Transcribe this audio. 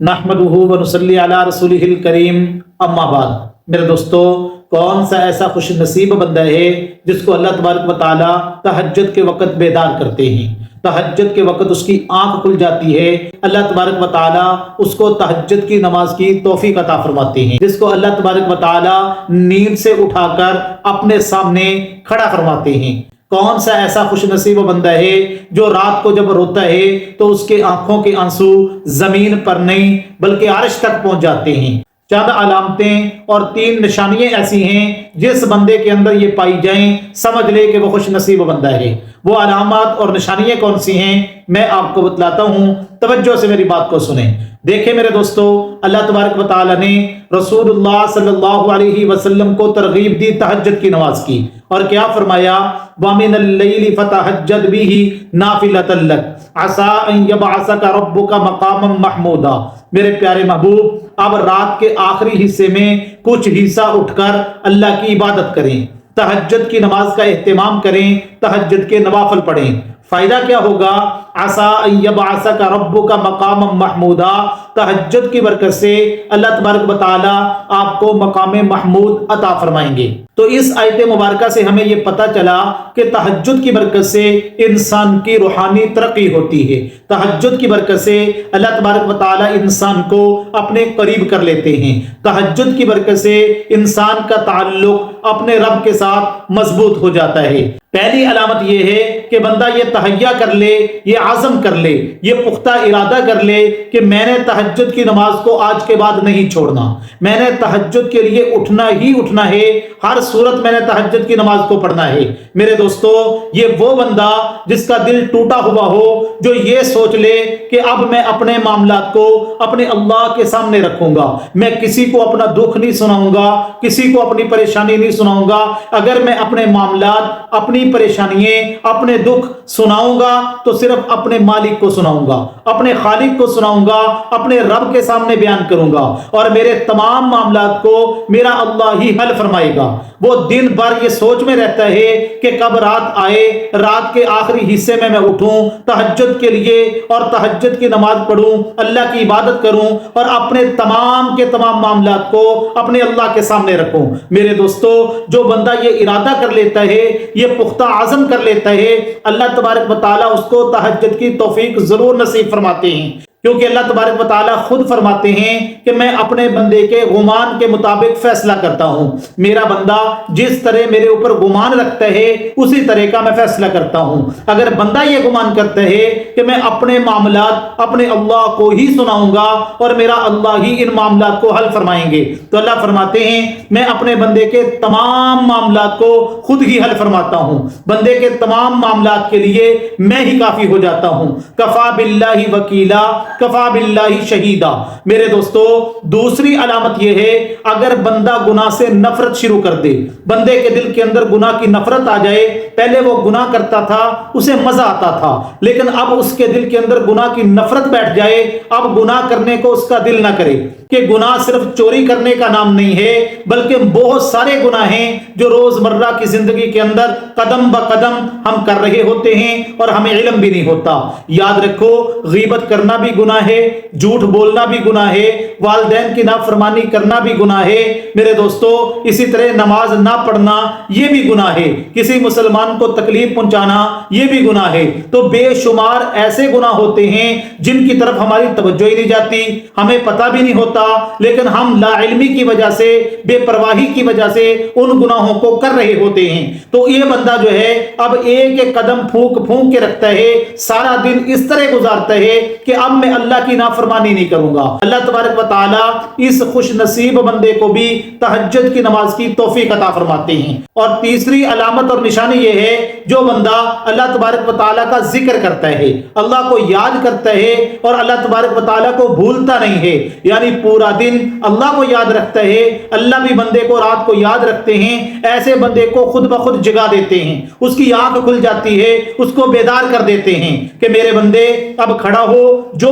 نحمدہ و نصلی علی رسولہ الکریم اما بعد۔ میرے دوستو، کون سا ایسا خوش نصیب بندہ ہے جس کو اللہ تبارک و تعالی تہجد کے وقت بیدار کرتے ہیں، تہجد کے وقت اس کی آنکھ کھل جاتی ہے، اللہ تبارک و تعالی اس کو تہجد کی نماز کی توفیق عطا فرماتے ہیں، جس کو اللہ تبارک و تعالی نیند سے اٹھا کر اپنے سامنے کھڑا فرماتے ہیں۔ کون سا ایسا خوش نصیب بندہ ہے جو رات کو جب روتا ہے تو اس کے آنکھوں کے آنسو زمین پر نہیں بلکہ عرش تک پہنچ جاتے ہیں۔ چند علامتیں اور 3 نشانیاں ایسی ہیں جس بندے کے اندر یہ پائی جائیں سمجھ لے کہ وہ خوش نصیب بندہ ہے۔ وہ علامات اور نشانیاں کون سی ہیں میں آپ کو بتلاتا ہوں، توجہ سے میری بات کو سنیں۔ دیکھیں میرے دوستو، اللہ تبارک و تعالی نے رسول اللہ صلی اللہ علیہ وسلم کو ترغیب دی تہجد کی نماز کی، اور کیا فرمایا؟ وَمِنَ اللَّيْلِ فَتَهَجَّدْ بِهِ نَافِلَةً لَكَ عَسَىٰ أَن يَبْعَثَكَ رَبُّكَ مَقَامًا مَحْمُودًا۔ میرے پیارے محبوب، اب رات کے آخری حصے میں کچھ حصہ اٹھ کر اللہ کی عبادت کریں، تہجد کی نماز کا اہتمام کریں، تہجد کے نوافل پڑھیں۔ فائدہ کیا ہوگا؟ عَسَىٰ أَن يَبْعَثَكَ رَبُّكَ مَقَامًا مَحْمُودًا، تہجد کی برکت سے اللہ تبارک و تعالی آپ کو مقام محمود عطا فرمائیں گے۔ تو اس آیت مبارکہ سے ہمیں یہ پتہ چلا کہ تہجد کی برکت سے انسان کی روحانی ترقی ہوتی ہے، تہجد کی برکت سے اللہ تبارک و تعالی انسان کو اپنے قریب کر لیتے ہیں، تہجد کی برکت سے انسان کا تعلق اپنے رب کے ساتھ مضبوط ہو جاتا ہے۔ پہلی علامت یہ ہے کہ بندہ یہ تہیہ کر لے، یہ عزم کر لے، یہ پختہ ارادہ کر لے کہ میں نے تہجد کی نماز کو آج کے بعد نہیں چھوڑنا، میں نے تہجد کے لیے اٹھنا ہی اٹھنا ہے، ہر صورت میں نے تہجد کی نماز کو پڑھنا ہے۔ میرے دوستو، یہ وہ بندہ جس کا دل ٹوٹا ہوا ہو، جو یہ سوچ لے کہ اب میں اپنے معاملات کو اپنے اللہ کے سامنے رکھوں گا، میں کسی کو اپنا دکھ نہیں سناؤں گا، کسی کو اپنی پریشانی نہیں سناؤں گا، اگر میں اپنے معاملات، اپنی پریشانیاں، اپنے دکھ سناؤں گا تو صرف اپنے مالک کو سناؤں گا، اپنے خالق کو سناؤں گا، اپنے رب کے سامنے بیان کروں گا، اور میرے تمام معاملات کو میرا اللہ ہی حل فرمائے گا۔ وہ دن بھر یہ سوچ میں رہتا ہے کہ کب رات آئے، رات کے آخری حصے میں اٹھوں تہجد کے لیے اور تہجد کی نماز پڑھوں، اللہ کی عبادت کروں اور اپنے تمام کے تمام معاملات کو اپنے اللہ کے سامنے رکھوں۔ میرے دوستو، جو بندہ یہ ارادہ کر لیتا ہے، یہ پختہ عزم کر لیتا ہے، اللہ تبارک و تعالیٰ اس کو تہجد کی توفیق ضرور نصیب فرماتے ہیں، کیونکہ اللہ تبارک و تعالیٰ خود فرماتے ہیں کہ میں اپنے بندے کے گمان کے مطابق فیصلہ کرتا ہوں، میرا بندہ جس طرح میرے اوپر گمان رکھتا ہے اسی طرح کا میں فیصلہ کرتا ہوں۔ اگر بندہ یہ گمان کرتا ہے کہ میں اپنے معاملات اپنے اللہ کو ہی سناؤں گا اور میرا اللہ ہی ان معاملات کو حل فرمائیں گے، تو اللہ فرماتے ہیں میں اپنے بندے کے تمام معاملات کو خود ہی حل فرماتا ہوں، بندے کے تمام معاملات کے لیے میں ہی کافی ہو جاتا ہوں۔ کفا باللہ وکیلا، کفا باللہ شہیدا۔ میرے دوستو، دوسری علامت یہ ہے اگر بندہ گناہ سے نفرت شروع کر دے، بندے کے دل کے اندر گناہ کی نفرت آ جائے، پہلے وہ گناہ کرتا تھا اسے مزہ آتا تھا، لیکن اب اس کے دل کے اندر گناہ کی نفرت بیٹھ جائے، اب گناہ کرنے کو اس کا دل نہ کرے، کہ گناہ صرف چوری کرنے کا نام نہیں ہے بلکہ بہت سارے گناہ ہیں جو روزمرہ کی زندگی کے اندر قدم بہ قدم ہم کر رہے ہوتے ہیں اور ہمیں علم بھی نہیں ہوتا۔ یاد رکھو، غیبت کرنا بھی گناہ ہے، جھوٹ بولنا بھی گناہ ہے، والدین کی نافرمانی کرنا بھی گناہ ہے۔ میرے دوستو، اسی طرح نماز نہ پڑھنا یہ بھی گناہ ہے، کسی مسلمان کو تکلیف پہنچانا یہ بھی گناہ ہے۔ تو بے شمار ایسے گناہ ہوتے ہیں جن کی طرف ہماری توجہ ہی نہیں جاتی، ہمیں پتہ بھی نہیں ہوتا، لیکن ہم لا علمی کی وجہ سے، بے پرواہی کی وجہ سے ان گناہوں کو کر رہے ہوتے ہیں۔ تو یہ بندہ جو ہے اب ایک ایک قدم پھونک پھونک کے رکھتا ہے، سارا دن اس طرح گزارتا ہے کہ اب میں اللہ کی نافرمانی نہیں کروں گا۔ اللہ تبارک و تعالی اس خوش نصیب بندے کو بھی تہجد کی نماز کی توفیق عطا فرماتے ہیں۔ اور تیسری علامت اور نشانی یہ ہے جو بندہ اللہ تبارک و تعالی کا ذکر کرتا ہے، اللہ کو یاد کرتا ہے اور اللہ تبارک و تعالی کو بھولتا نہیں ہے، یعنی پورا دن اللہ کو یاد رکھتا ہے، اللہ بھی بندے کو رات کو یاد رکھتے ہیں، ایسے بندے کو خود بخود جگا دیتے ہیں، اس کی آنکھ کھل جاتی ہے، اس کو بیدار کر دیتے ہیں کہ میرے بندے اب کھڑا ہو، جو